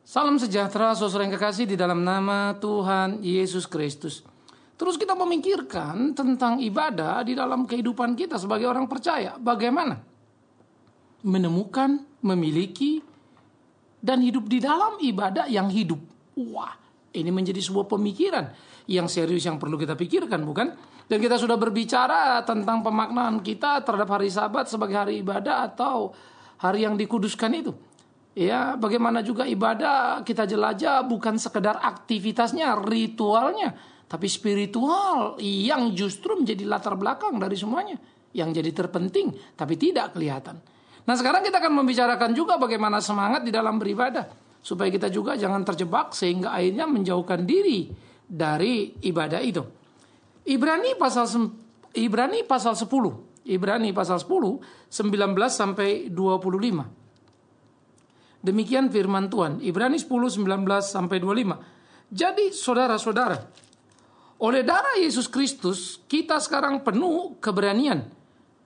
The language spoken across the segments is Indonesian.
Salam sejahtera saudara yang kekasih di dalam nama Tuhan Yesus Kristus. Terus kita memikirkan tentang ibadah di dalam kehidupan kita sebagai orang percaya. Bagaimana menemukan, memiliki, dan hidup di dalam ibadah yang hidup. Wah, ini menjadi sebuah pemikiran yang serius yang perlu kita pikirkan, bukan? Dan kita sudah berbicara tentang pemaknaan kita terhadap hari Sabat sebagai hari ibadah atau hari yang dikuduskan itu. Ya, bagaimana juga ibadah kita jelajah bukan sekedar aktivitasnya, ritualnya, tapi spiritual yang justru menjadi latar belakang dari semuanya, yang jadi terpenting tapi tidak kelihatan. Nah, sekarang kita akan membicarakan juga bagaimana semangat di dalam beribadah, supaya kita juga jangan terjebak sehingga akhirnya menjauhkan diri dari ibadah itu. Ibrani pasal 10, Ibrani pasal 10, 19 sampai 25. Demikian firman Tuhan, Ibrani 10, 19 sampai 25. Jadi saudara-saudara, oleh darah Yesus Kristus, kita sekarang penuh keberanian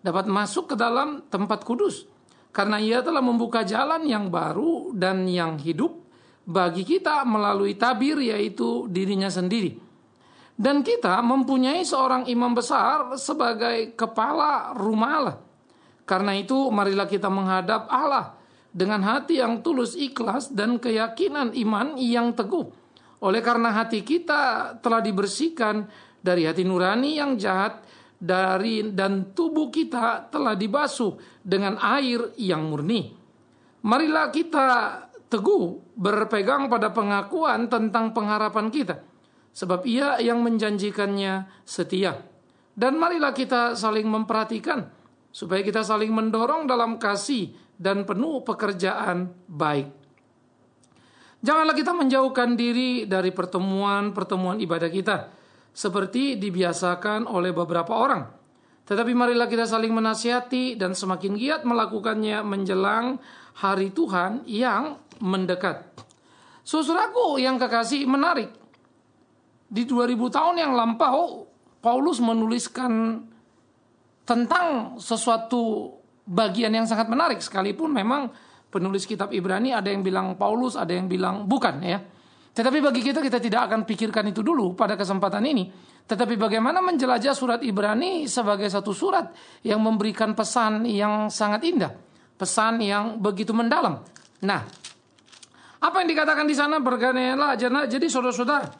dapat masuk ke dalam tempat kudus. Karena ia telah membuka jalan yang baru dan yang hidup bagi kita melalui tabir, yaitu dirinya sendiri. Dan kita mempunyai seorang imam besar sebagai kepala rumah Allah. Karena itu marilah kita menghadap Allah dengan hati yang tulus ikhlas dan keyakinan iman yang teguh. Oleh karena hati kita telah dibersihkan dari hati nurani yang jahat, dan tubuh kita telah dibasuh dengan air yang murni. Marilah kita teguh berpegang pada pengakuan tentang pengharapan kita, sebab ia yang menjanjikannya setia. Dan marilah kita saling memperhatikan, supaya kita saling mendorong dalam kasih dan penuh pekerjaan baik. Janganlah kita menjauhkan diri dari pertemuan-pertemuan ibadah kita, seperti dibiasakan oleh beberapa orang. Tetapi marilah kita saling menasihati dan semakin giat melakukannya menjelang hari Tuhan yang mendekat. Saudaraku yang kekasih, menarik. Di 2000 tahun yang lampau, Paulus menuliskan tentang sesuatu bagian yang sangat menarik, sekalipun memang penulis kitab Ibrani ada yang bilang Paulus, ada yang bilang bukan, ya. Tetapi bagi kita tidak akan pikirkan itu dulu pada kesempatan ini. Tetapi bagaimana menjelajah surat Ibrani sebagai satu surat yang memberikan pesan yang sangat indah, pesan yang begitu mendalam. Nah, apa yang dikatakan di sana? Berganialah, jadi saudara-saudara,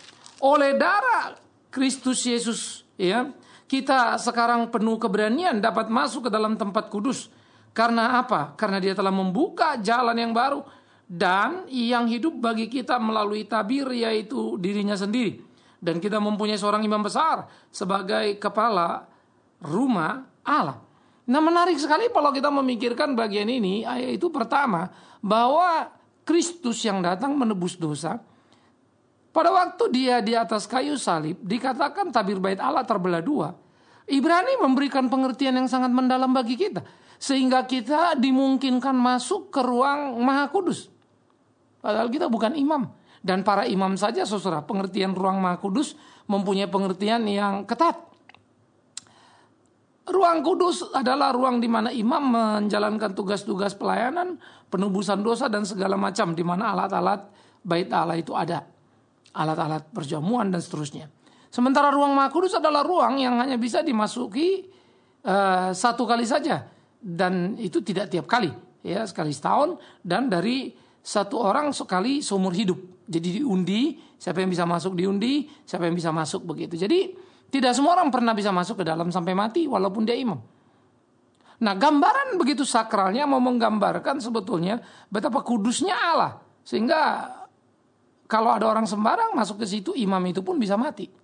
oleh darah Kristus Yesus, ya, kita sekarang penuh keberanian dapat masuk ke dalam tempat kudus. Karena apa? Karena dia telah membuka jalan yang baru dan yang hidup bagi kita melalui tabir, yaitu dirinya sendiri. Dan kita mempunyai seorang imam besar sebagai kepala rumah Allah. Nah, menarik sekali kalau kita memikirkan bagian ini, yaitu pertama, bahwa Kristus yang datang menebus dosa. Pada waktu dia di atas kayu salib, dikatakan tabir bait Allah terbelah dua. Ibrani memberikan pengertian yang sangat mendalam bagi kita, sehingga kita dimungkinkan masuk ke ruang Maha Kudus. Padahal kita bukan imam. Dan para imam saja, saudara, pengertian ruang Maha Kudus mempunyai pengertian yang ketat. Ruang kudus adalah ruang di mana imam menjalankan tugas-tugas pelayanan, penebusan dosa dan segala macam, di mana alat-alat bait Allah itu ada. Alat-alat perjamuan dan seterusnya. Sementara ruang Maha Kudus adalah ruang yang hanya bisa dimasuki satu kali saja. Dan itu tidak tiap kali, ya, sekali setahun, dan dari satu orang sekali seumur hidup. Jadi diundi, siapa yang bisa masuk diundi, siapa yang bisa masuk begitu. Jadi tidak semua orang pernah bisa masuk ke dalam sampai mati walaupun dia imam. Nah, gambaran begitu sakralnya mau menggambarkan sebetulnya betapa kudusnya Allah, sehingga kalau ada orang sembarang masuk ke situ, imam itu pun bisa mati.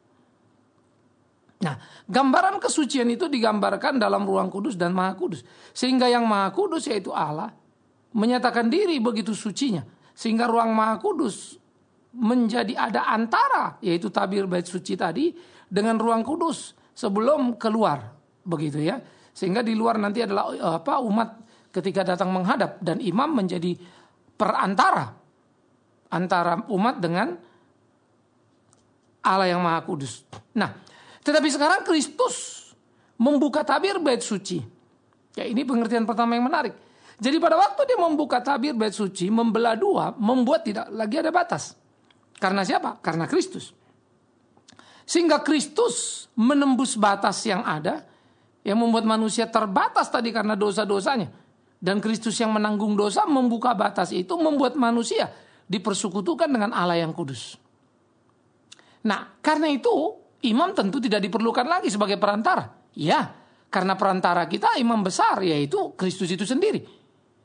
Nah, gambaran kesucian itu digambarkan dalam ruang kudus dan Maha Kudus. Sehingga yang Maha Kudus, yaitu Allah, menyatakan diri begitu sucinya. Sehingga ruang Maha Kudus menjadi ada antara, yaitu tabir bait suci tadi, dengan ruang kudus sebelum keluar. Begitu, ya. Sehingga di luar nanti adalah umat ketika datang menghadap. Dan imam menjadi perantara antara umat dengan Allah yang Maha Kudus. Nah, tetapi sekarang Kristus membuka tabir bait suci. Ya, ini pengertian pertama yang menarik. Jadi pada waktu dia membuka tabir bait suci, membelah dua, membuat tidak lagi ada batas. Karena siapa? Karena Kristus. Sehingga Kristus menembus batas yang ada, yang membuat manusia terbatas tadi karena dosa-dosanya. Dan Kristus yang menanggung dosa membuka batas itu, membuat manusia dipersekutukan dengan Allah yang kudus. Nah, karena itu imam tentu tidak diperlukan lagi sebagai perantara. Ya, karena perantara kita imam besar, yaitu Kristus itu sendiri.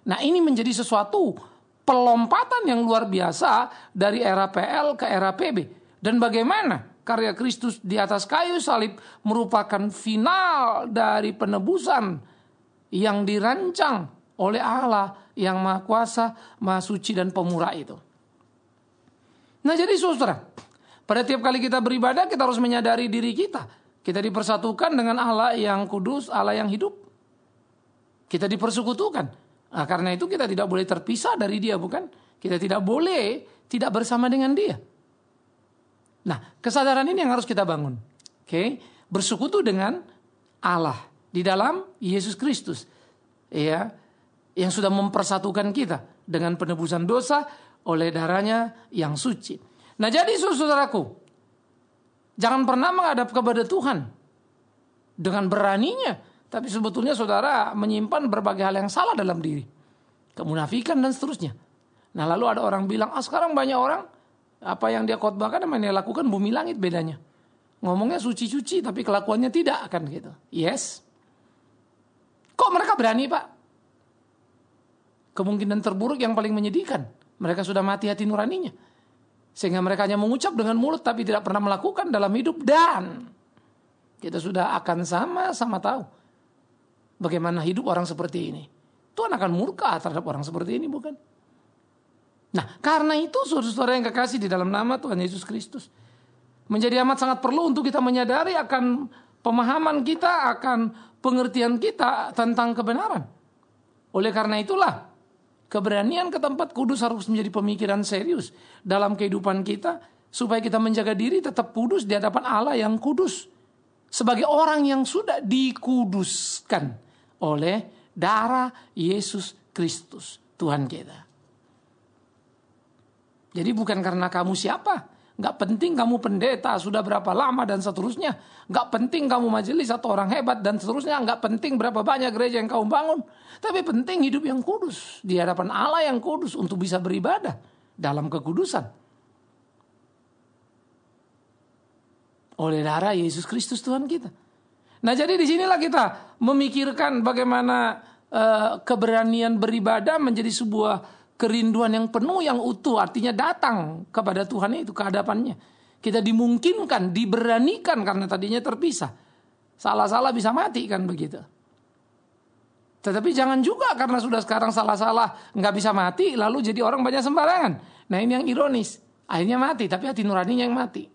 Nah, ini menjadi sesuatu pelompatan yang luar biasa dari era PL ke era PB. Dan bagaimana karya Kristus di atas kayu salib merupakan final dari penebusan yang dirancang oleh Allah yang Maha Kuasa, Maha Suci dan Pemurah itu. Nah, jadi saudara, pada tiap kali kita beribadah kita harus menyadari diri kita. Kita dipersatukan dengan Allah yang kudus, Allah yang hidup. Kita dipersekutukan. Nah, karena itu kita tidak boleh terpisah dari Dia, bukan? Kita tidak boleh tidak bersama dengan Dia. Nah, kesadaran ini yang harus kita bangun. Oke, bersekutu dengan Allah di dalam Yesus Kristus. Ya, yang sudah mempersatukan kita dengan penebusan dosa oleh darahnya yang suci. Nah, jadi saudaraku, jangan pernah menghadap kepada Tuhan dengan beraninya, tapi sebetulnya saudara menyimpan berbagai hal yang salah dalam diri, kemunafikan dan seterusnya. Nah, lalu ada orang bilang, sekarang banyak orang apa yang dia khotbahkan, yang dia lakukan bumi langit bedanya. Ngomongnya suci-suci, tapi kelakuannya tidak, kan gitu. Yes. Kok mereka berani, Pak? Kemungkinan terburuk yang paling menyedihkan, mereka sudah mati hati nuraninya. Sehingga mereka hanya mengucap dengan mulut tapi tidak pernah melakukan dalam hidup. Dan kita sudah akan sama-sama tahu bagaimana hidup orang seperti ini. Tuhan akan murka terhadap orang seperti ini, bukan? Nah, karena itu saudara-saudara yang kekasih di dalam nama Tuhan Yesus Kristus, menjadi amat sangat perlu untuk kita menyadari akan pemahaman kita, akan pengertian kita tentang kebenaran. Oleh karena itulah, keberanian ke tempat kudus harus menjadi pemikiran serius dalam kehidupan kita, supaya kita menjaga diri tetap kudus di hadapan Allah yang kudus, sebagai orang yang sudah dikuduskan oleh darah Yesus Kristus Tuhan kita. Jadi bukan karena kamu siapa, gak penting kamu pendeta sudah berapa lama dan seterusnya, gak penting kamu majelis atau orang hebat dan seterusnya, gak penting berapa banyak gereja yang kamu bangun, tapi penting hidup yang kudus di hadapan Allah yang kudus untuk bisa beribadah dalam kekudusan oleh darah Yesus Kristus Tuhan kita. Nah, jadi disinilah kita memikirkan bagaimana keberanian beribadah menjadi sebuah kerinduan yang penuh, yang utuh, artinya datang kepada Tuhan itu, ke hadapannya. Kita dimungkinkan, diberanikan karena tadinya terpisah. Salah-salah bisa mati, kan begitu. Tetapi jangan juga karena sudah sekarang salah-salah nggak bisa mati, lalu jadi orang banyak sembarangan. Nah, ini yang ironis. Akhirnya mati, tapi hati nuraninya yang mati.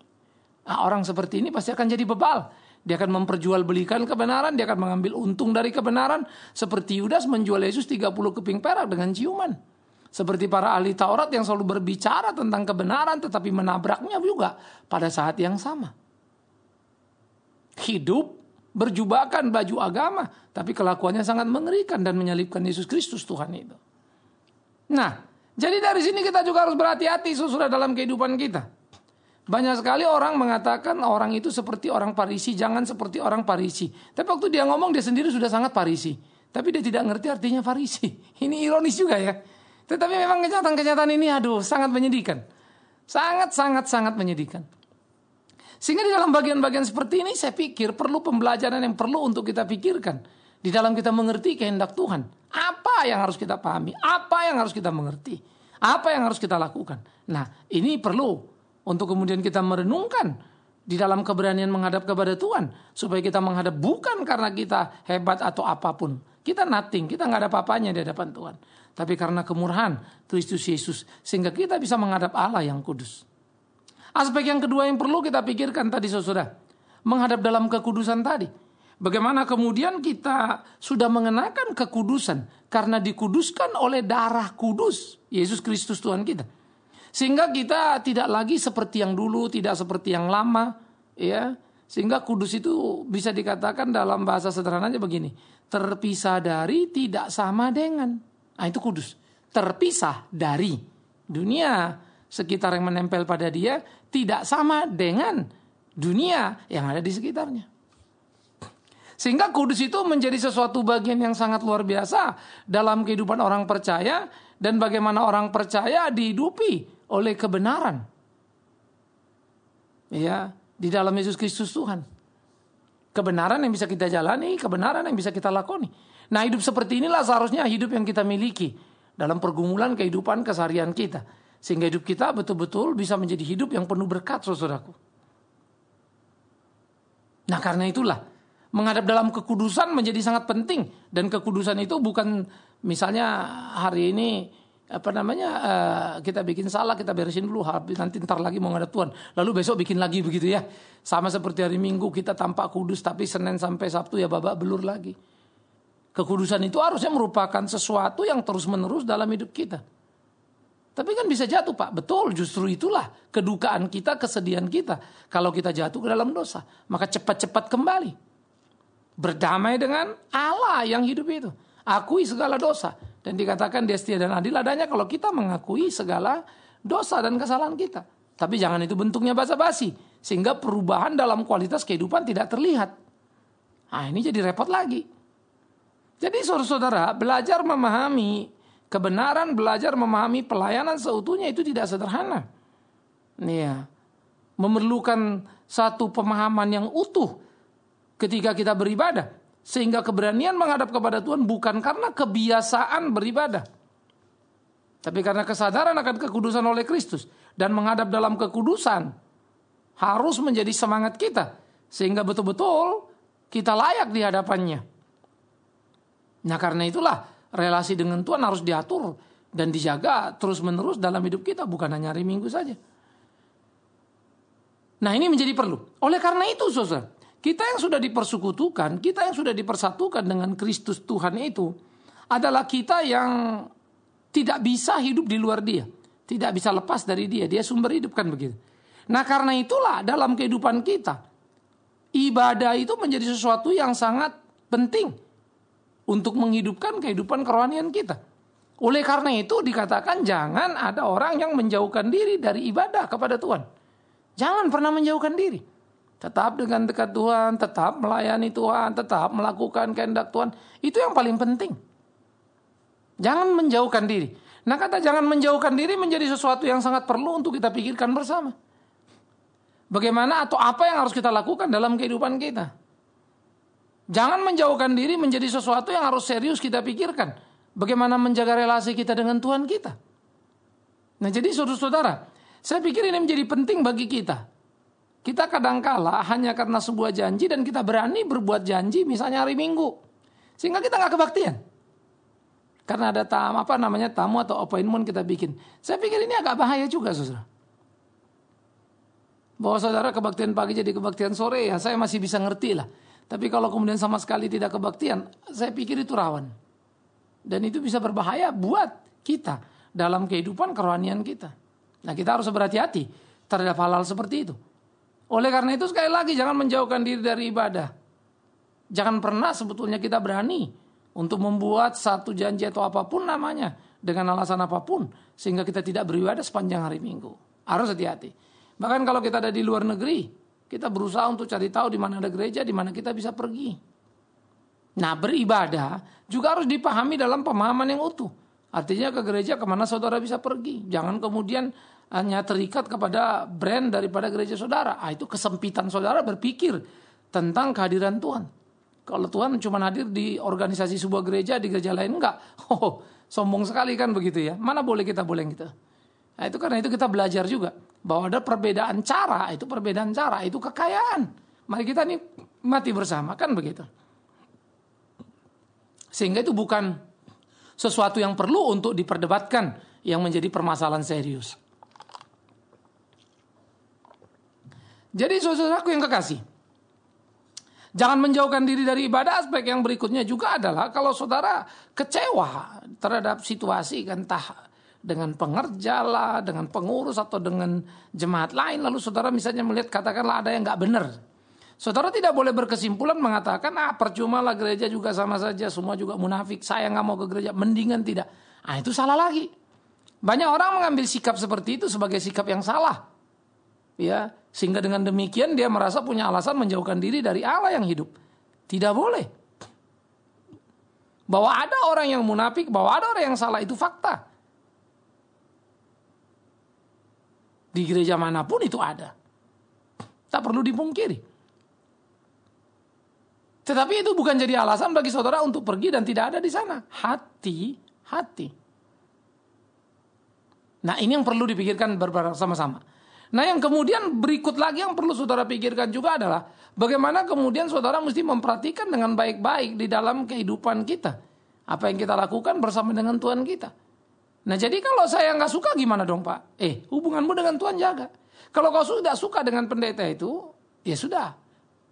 Nah, orang seperti ini pasti akan jadi bebal. Dia akan memperjualbelikan kebenaran, dia akan mengambil untung dari kebenaran. Seperti Yudas menjual Yesus 30 keping perak dengan ciuman. Seperti para ahli Taurat yang selalu berbicara tentang kebenaran tetapi menabraknya juga pada saat yang sama. Hidup berjubahkan baju agama, tapi kelakuannya sangat mengerikan dan menyalibkan Yesus Kristus Tuhan itu. Nah, jadi dari sini kita juga harus berhati-hati saudara dalam kehidupan kita. Banyak sekali orang mengatakan orang itu seperti orang Farisi, jangan seperti orang Farisi. Tapi waktu dia ngomong dia sendiri sudah sangat Farisi. Tapi dia tidak ngerti artinya Farisi. Ini ironis juga ya. Tetapi memang kenyataan-kenyataan ini sangat menyedihkan. Sangat menyedihkan. Sehingga di dalam bagian-bagian seperti ini saya pikir perlu pembelajaran yang perlu untuk kita pikirkan. Di dalam kita mengerti kehendak Tuhan. Apa yang harus kita pahami? Apa yang harus kita mengerti? Apa yang harus kita lakukan? Nah, ini perlu untuk kemudian kita merenungkan di dalam keberanian menghadap kepada Tuhan. Supaya kita menghadap bukan karena kita hebat atau apapun. Kita nothing, kita nggak ada apa-apanya di hadapan Tuhan. Tapi karena kemurahan Kristus Yesus, sehingga kita bisa menghadap Allah yang kudus. Aspek yang kedua yang perlu kita pikirkan tadi saudara, menghadap dalam kekudusan tadi. Bagaimana kemudian kita sudah mengenakan kekudusan karena dikuduskan oleh darah kudus Yesus Kristus Tuhan kita. Sehingga kita tidak lagi seperti yang dulu, tidak seperti yang lama, ya. Sehingga kudus itu bisa dikatakan dalam bahasa sederhananya begini, terpisah dari, tidak sama dengan. Nah, itu kudus. Terpisah dari dunia sekitar yang menempel pada dia, tidak sama dengan dunia yang ada di sekitarnya. Sehingga kudus itu menjadi sesuatu bagian yang sangat luar biasa dalam kehidupan orang percaya, dan bagaimana orang percaya dihidupi oleh kebenaran. Ya, di dalam Yesus Kristus Tuhan. Kebenaran yang bisa kita jalani, kebenaran yang bisa kita lakoni. Nah, hidup seperti inilah seharusnya hidup yang kita miliki dalam pergumulan kehidupan keseharian kita. Sehingga hidup kita betul-betul bisa menjadi hidup yang penuh berkat, saudaraku. Nah, karena itulah menghadap dalam kekudusan menjadi sangat penting. Dan kekudusan itu bukan misalnya hari ini kita bikin salah, kita beresin dulu, nanti ntar lagi mau ngadap Tuhan, lalu besok bikin lagi, begitu ya. Sama seperti hari Minggu kita tampak kudus, tapi Senin sampai Sabtu ya babak belur lagi. Kekudusan itu harusnya merupakan sesuatu yang terus menerus dalam hidup kita. Tapi kan bisa jatuh, Pak. Betul, justru itulah kedukaan kita, kesedihan kita. Kalau kita jatuh ke dalam dosa, maka cepat-cepat kembali berdamai dengan Allah yang hidup itu. Akui segala dosa. Dan dikatakan dia setia dan adil adanya kalau kita mengakui segala dosa dan kesalahan kita. Tapi jangan itu bentuknya basa-basi. Sehingga perubahan dalam kualitas kehidupan tidak terlihat. Nah, ini jadi repot lagi. Jadi saudara-saudara, belajar memahami kebenaran, belajar memahami pelayanan seutuhnya itu tidak sederhana. Iya. Memerlukan satu pemahaman yang utuh ketika kita beribadah. Sehingga keberanian menghadap kepada Tuhan bukan karena kebiasaan beribadah, tapi karena kesadaran akan kekudusan oleh Kristus. Dan menghadap dalam kekudusan harus menjadi semangat kita, sehingga betul-betul kita layak di hadapannya. Nah, karena itulah relasi dengan Tuhan harus diatur dan dijaga terus-menerus dalam hidup kita, bukan hanya hari Minggu saja. Nah, ini menjadi perlu. Oleh karena itu, saudara, kita yang sudah dipersekutukan, kita yang sudah dipersatukan dengan Kristus Tuhan itu adalah kita yang tidak bisa hidup di luar Dia, tidak bisa lepas dari Dia. Dia sumber hidup, kan begitu. Nah, karena itulah dalam kehidupan kita ibadah itu menjadi sesuatu yang sangat penting untuk menghidupkan kehidupan kerohanian kita. Oleh karena itu dikatakan jangan ada orang yang menjauhkan diri dari ibadah kepada Tuhan. Jangan pernah menjauhkan diri. Tetap dengan dekat Tuhan, tetap melayani Tuhan, tetap melakukan kehendak Tuhan. Itu yang paling penting. Jangan menjauhkan diri. Nah, kata jangan menjauhkan diri menjadi sesuatu yang sangat perlu untuk kita pikirkan bersama. Bagaimana atau apa yang harus kita lakukan dalam kehidupan kita. Jangan menjauhkan diri menjadi sesuatu yang harus serius kita pikirkan. Bagaimana menjaga relasi kita dengan Tuhan kita. Nah, jadi saudara-saudara, saya pikir ini menjadi penting bagi kita. Kita kadangkala hanya karena sebuah janji dan kita berani berbuat janji misalnya hari Minggu. Sehingga kita gak kebaktian. Karena ada tamu atau appointment kita bikin. Saya pikir ini agak bahaya juga, saudara. Bahwa saudara kebaktian pagi jadi kebaktian sore, ya saya masih bisa ngerti lah. Tapi kalau kemudian sama sekali tidak kebaktian, saya pikir itu rawan. Dan itu bisa berbahaya buat kita dalam kehidupan kerohanian kita. Nah, kita harus berhati-hati terhadap hal-hal seperti itu. Oleh karena itu sekali lagi jangan menjauhkan diri dari ibadah. Jangan pernah sebetulnya kita berani untuk membuat satu janji atau apapun namanya dengan alasan apapun sehingga kita tidak beribadah sepanjang hari Minggu. Harus hati-hati. Bahkan kalau kita ada di luar negeri, kita berusaha untuk cari tahu di mana ada gereja, di mana kita bisa pergi. Nah, beribadah juga harus dipahami dalam pemahaman yang utuh. Artinya ke gereja kemana saudara bisa pergi. Jangan kemudian hanya terikat kepada brand daripada gereja saudara. Itu kesempitan saudara berpikir tentang kehadiran Tuhan. Kalau Tuhan cuma hadir di organisasi sebuah gereja, di gereja lain enggak. Sombong sekali kan begitu ya. Mana boleh kita gitu. Nah, itu karena itu kita belajar juga bahwa ada perbedaan cara, itu kekayaan. Mari kita nikmati bersama, kan begitu. Sehingga itu bukan sesuatu yang perlu untuk diperdebatkan yang menjadi permasalahan serius. Jadi saudaraku yang kekasih, jangan menjauhkan diri dari ibadah. Aspek yang berikutnya juga adalah kalau saudara kecewa terhadap situasi, entah dengan pengerja lah, dengan pengurus atau dengan jemaat lain, lalu saudara misalnya melihat katakanlah ada yang nggak benar, saudara tidak boleh berkesimpulan mengatakan percuma lah gereja juga sama saja, semua juga munafik, saya nggak mau ke gereja. Mendingan tidak. Ah, itu salah lagi. Banyak orang mengambil sikap seperti itu sebagai sikap yang salah. Ya, sehingga dengan demikian dia merasa punya alasan menjauhkan diri dari Allah yang hidup. Tidak boleh. Bahwa ada orang yang munafik, bahwa ada orang yang salah, itu fakta. Di gereja manapun itu ada. Tak perlu dipungkiri. Tetapi itu bukan jadi alasan bagi saudara untuk pergi dan tidak ada di sana. Hati. Nah, ini yang perlu dipikirkan bersama-sama. Nah, yang kemudian berikut lagi yang perlu saudara pikirkan juga adalah bagaimana kemudian saudara mesti memperhatikan dengan baik-baik di dalam kehidupan kita. Apa yang kita lakukan bersama dengan Tuhan kita. Nah, jadi kalau saya nggak suka gimana dong, Pak? Hubunganmu dengan Tuhan jaga. Kalau kau sudah suka dengan pendeta itu, ya sudah.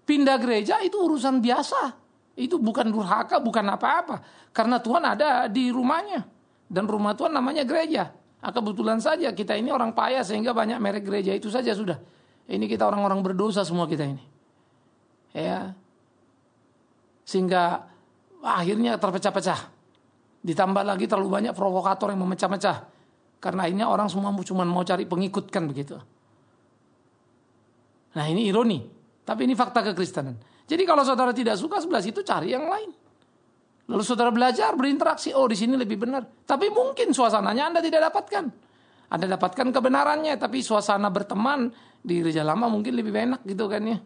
Pindah gereja itu urusan biasa. Itu bukan durhaka, bukan apa-apa. Karena Tuhan ada di rumahnya. Dan rumah Tuhan namanya gereja. Kebetulan saja kita ini orang payah sehingga banyak merek gereja, itu saja sudah. Ini kita orang-orang berdosa semua kita ini. Ya. Sehingga akhirnya terpecah-pecah. Ditambah lagi terlalu banyak provokator yang memecah-mecah. Karena akhirnya orang semua cuma mau cari pengikut kan begitu. Nah, ini ironi. Tapi ini fakta kekristenan. Jadi kalau saudara tidak suka sebelah situ, cari yang lain. Lalu saudara belajar, berinteraksi. Oh, di sini lebih benar. Tapi mungkin suasananya Anda tidak dapatkan. Anda dapatkan kebenarannya, tapi suasana berteman di gereja lama mungkin lebih enak gitu kan ya.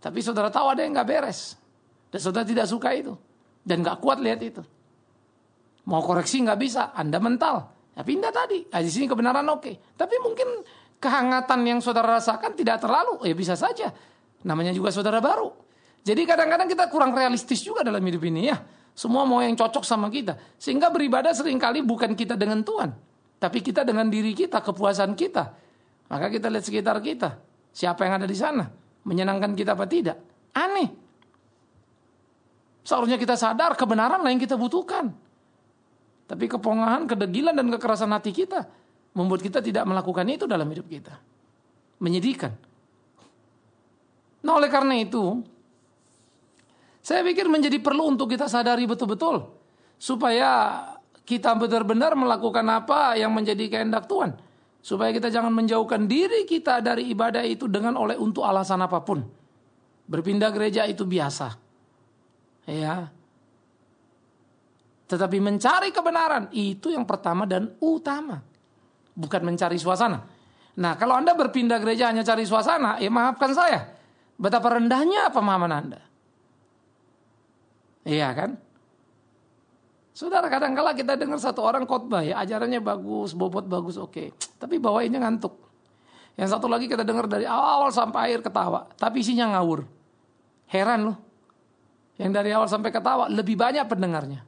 Tapi saudara tahu ada yang gak beres. Dan saudara tidak suka itu. Dan gak kuat lihat itu. Mau koreksi gak bisa, Anda mental. Ya pindah tadi. Di sini kebenaran oke. Tapi mungkin kehangatan yang saudara rasakan tidak terlalu. Ya bisa saja. Namanya juga saudara baru. Jadi kadang-kadang kita kurang realistis juga dalam hidup ini ya. Semua mau yang cocok sama kita. Sehingga beribadah seringkali bukan kita dengan Tuhan. Tapi kita dengan diri kita, kepuasan kita. Maka kita lihat sekitar kita. Siapa yang ada di sana? Menyenangkan kita apa tidak? Aneh. Seharusnya kita sadar kebenaran lah yang kita butuhkan. Tapi kepongahan, kedegilan dan kekerasan hati kita membuat kita tidak melakukan itu dalam hidup kita. Menyedihkan. Nah, oleh karena itu, saya pikir menjadi perlu untuk kita sadari betul-betul supaya kita benar-benar melakukan apa yang menjadi kehendak Tuhan. Supaya kita jangan menjauhkan diri kita dari ibadah itu untuk alasan apapun. Berpindah gereja itu biasa. Ya. Tetapi mencari kebenaran itu yang pertama dan utama. Bukan mencari suasana. Nah, kalau Anda berpindah gereja hanya cari suasana, ya maafkan saya. Betapa rendahnya pemahaman Anda. Iya kan? Saudara, kadang-kala kita dengar satu orang khotbah ya, ajarannya bagus, bobot bagus, oke. Tapi bawainnya ngantuk. Yang satu lagi kita dengar dari awal sampai akhir ketawa, tapi isinya ngawur. Heran loh. Yang dari awal sampai ketawa lebih banyak pendengarnya.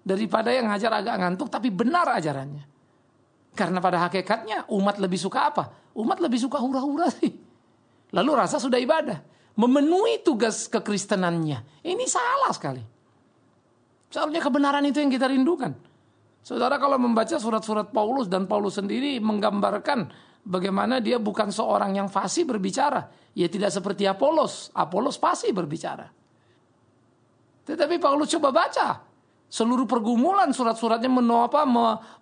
Daripada yang ngajar agak ngantuk tapi benar ajarannya. Karena pada hakikatnya umat lebih suka apa? Umat lebih suka hura-hura sih. Lalu rasa sudah ibadah. Memenuhi tugas kekristenannya. Ini salah sekali. Seharusnya kebenaran itu yang kita rindukan. Saudara kalau membaca surat-surat Paulus, dan Paulus sendiri menggambarkan bagaimana dia bukan seorang yang fasih berbicara. Ya tidak seperti Apolos. Apolos fasih berbicara. Tetapi Paulus coba baca. Seluruh pergumulan surat-suratnya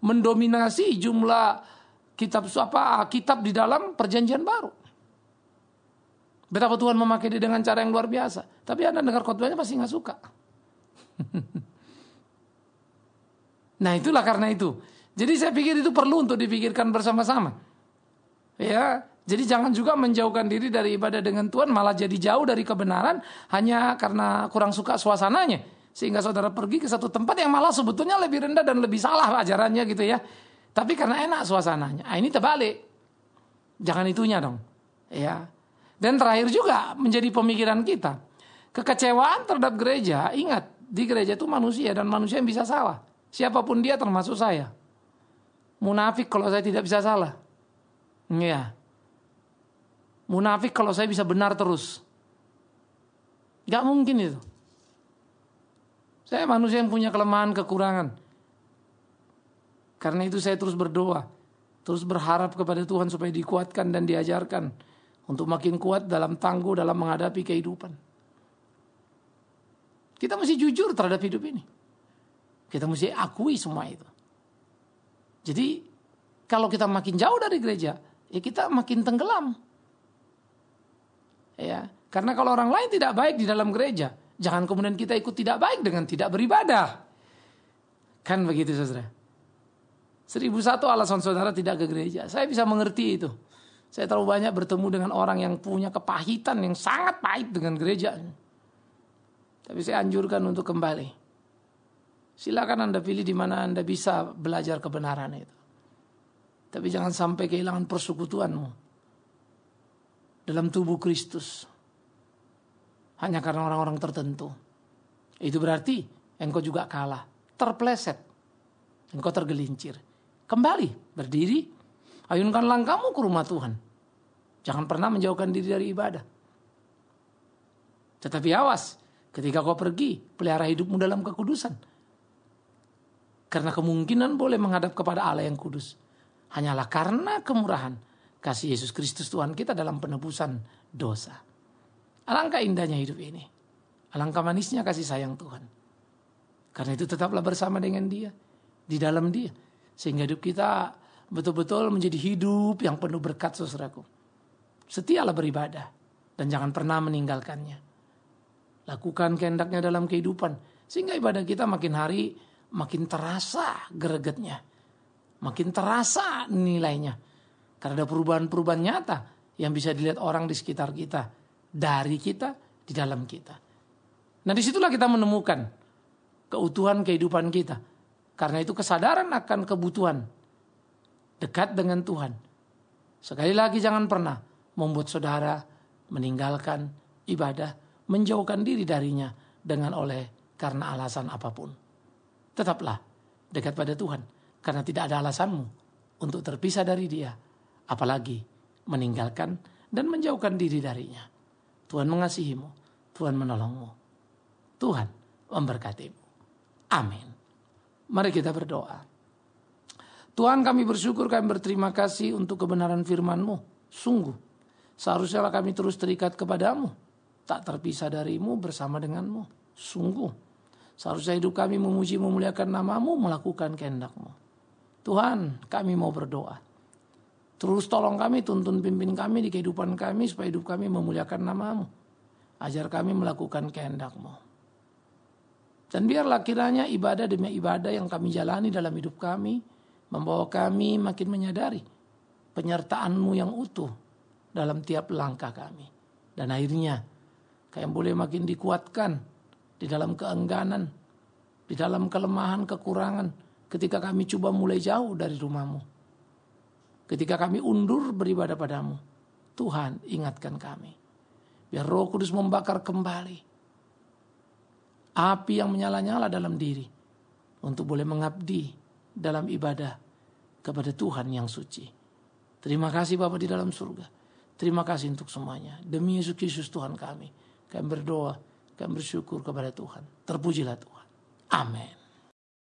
mendominasi jumlah kitab di dalam Perjanjian Baru. Betapa Tuhan memakai dia dengan cara yang luar biasa. Tapi Anda dengar khotbahnya pasti nggak suka. Nah, itulah karena itu. Jadi saya pikir itu perlu untuk dipikirkan bersama-sama. Ya, jadi jangan juga menjauhkan diri dari ibadah dengan Tuhan, malah jadi jauh dari kebenaran hanya karena kurang suka suasananya. Sehingga saudara pergi ke satu tempat yang malah sebetulnya lebih rendah dan lebih salah ajarannya gitu ya. Tapi karena enak suasananya. Ini terbalik. Jangan itunya dong. Ya. Dan terakhir juga menjadi pemikiran kita. Kekecewaan terhadap gereja, ingat, di gereja itu manusia dan manusia yang bisa salah. Siapapun dia termasuk saya. Munafik kalau saya tidak bisa salah. Iya. Munafik kalau saya bisa benar terus. Gak mungkin itu. Saya manusia yang punya kelemahan, kekurangan. Karena itu saya terus berdoa. Terus berharap kepada Tuhan supaya dikuatkan dan diajarkan. Untuk makin kuat dalam tangguh dalam menghadapi kehidupan. Kita mesti jujur terhadap hidup ini. Kita mesti akui semua itu. Jadi kalau kita makin jauh dari gereja, ya kita makin tenggelam. Ya, karena kalau orang lain tidak baik di dalam gereja, jangan kemudian kita ikut tidak baik dengan tidak beribadah. Kan begitu saudara. 1001 alasan saudara tidak ke gereja. Saya bisa mengerti itu. Saya terlalu banyak bertemu dengan orang yang punya kepahitan yang sangat pahit dengan gereja. Tapi saya anjurkan untuk kembali. Silakan Anda pilih di mana Anda bisa belajar kebenaran itu. Tapi jangan sampai kehilangan persekutuanmu dalam tubuh Kristus hanya karena orang-orang tertentu. Itu berarti engkau juga kalah, terpleset, engkau tergelincir. Kembali, berdiri, ayunkan langkahmu ke rumah Tuhan. Jangan pernah menjauhkan diri dari ibadah. Tetapi awas, ketika kau pergi, pelihara hidupmu dalam kekudusan. Karena kemungkinan boleh menghadap kepada Allah yang kudus hanyalah karena kemurahan kasih Yesus Kristus Tuhan kita dalam penebusan dosa. Alangkah indahnya hidup ini. Alangkah manisnya kasih sayang Tuhan. Karena itu tetaplah bersama dengan Dia, di dalam Dia, sehingga hidup kita betul-betul menjadi hidup yang penuh berkat, saudaraku. Setialah beribadah dan jangan pernah meninggalkannya. Lakukan kehendaknya dalam kehidupan sehingga ibadah kita makin hari makin terasa gregetnya, makin terasa nilainya. Karena ada perubahan-perubahan nyata yang bisa dilihat orang di sekitar kita, dari kita, di dalam kita. Nah, disitulah kita menemukan keutuhan kehidupan kita. Karena itu kesadaran akan kebutuhan dekat dengan Tuhan. Sekali lagi jangan pernah membuat saudara meninggalkan ibadah, menjauhkan diri darinya dengan karena alasan apapun. Tetaplah dekat pada Tuhan. Karena tidak ada alasanmu untuk terpisah dari Dia, apalagi meninggalkan dan menjauhkan diri darinya. Tuhan mengasihimu, Tuhan menolongmu, Tuhan memberkatimu. Amin. Mari kita berdoa. Tuhan, kami bersyukur, kami berterima kasih untuk kebenaran firman-Mu. Sungguh, seharusnya kami terus terikat kepadamu, tak terpisah darimu, bersama denganmu. Sungguh, seharusnya hidup kami memuji memuliakan nama-Mu, melakukan kehendak-Mu. Tuhan, kami mau berdoa. Terus tolong kami, tuntun pimpin kami di kehidupan kami, supaya hidup kami memuliakan nama-Mu. Ajar kami melakukan kehendak-Mu. Dan biarlah kiranya ibadah demi ibadah yang kami jalani dalam hidup kami, membawa kami makin menyadari penyertaan-Mu yang utuh dalam tiap langkah kami. Dan akhirnya, kami boleh makin dikuatkan di dalam keengganan, di dalam kelemahan, kekurangan, ketika kami coba mulai jauh dari rumah-Mu. Ketika kami undur beribadah pada-Mu, Tuhan ingatkan kami. Biar Roh Kudus membakar kembali api yang menyala-nyala dalam diri untuk boleh mengabdi dalam ibadah kepada Tuhan yang suci. Terima kasih Bapa di dalam surga. Terima kasih untuk semuanya. Demi Yesus Kristus Tuhan kami berdoa, kami bersyukur kepada Tuhan. Terpujilah Tuhan. Amin.